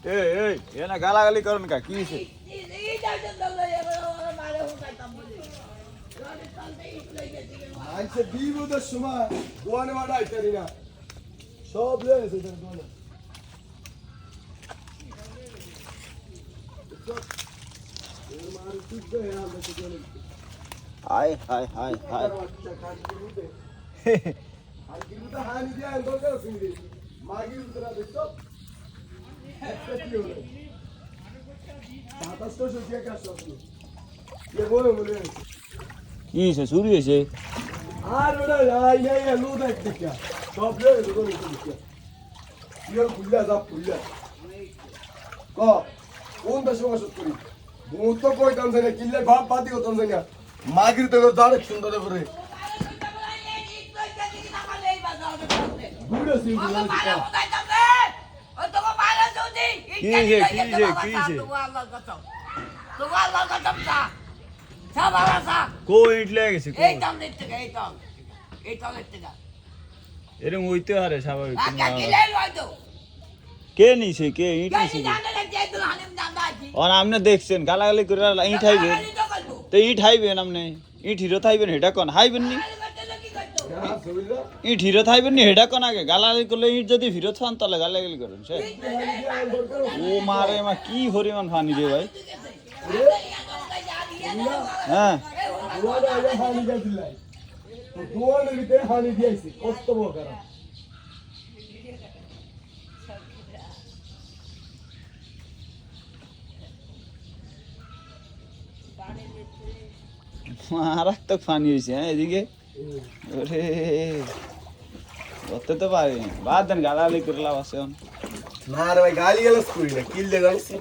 এই এ না গালাগালি করেন কা কি হইছে? আইছে বিপদের সময় দোয়ানে মাডাই করি না সব লয়ে এসে দোয়ানে হায় হায় হায় হায় হানি দিয়া দরকার আছে মাগির উতরা দেখো একটা কি হলো বাতাসটা শুকিয়ে কাজ করছে এ বলে বলে কি হইছে চুরি হইছে? আর ওটা আই নাই লো দেখ দেখা সব লয়ে এসে দোয়ানে দেখো ইয়র খুললা যা খুললা ক কোন দেশে বাস করি বহুত তো কইতাম যে না কিল্লে বাপ বাদি হতাম যে না মাগির তো দাঁড়ে সুন্দর করে ঘুরে সিউ কি হইছে? কো ইট লেগে গেছে কো? এরকম হইতে হারে স্বাভাবিক কে নিছে কে ইট নিছে? আর আপনি দেখছেন গালাগালি করে ইট হাইবেন তো ইট হাইবেন আপনি ইট হিরো থাইবেন হেটা কোন হাইবেন নি ইট হিরো থাইবেন নি হেটা কোন আগে গালাগালি করলে ইট যদি ফিরত পান তাহলে গালাগালি করেন সে ও মারে মা কি পরিমাণ পানি রে ভাই হ্যাঁ দোয়ানে আইয়া হানি দিয়া দিলাই তো দোয়ানে দিতে হানি দিয়েছি কত বড় করা মারাত্মক পানি হয়েছে হ্যাঁ এদিকে ওরে ধরতে তো পারি বাদ দেন গালাগালি করে লাভ আছে না রে ভাই গালি গালাজ করি না কিল দে গাইছি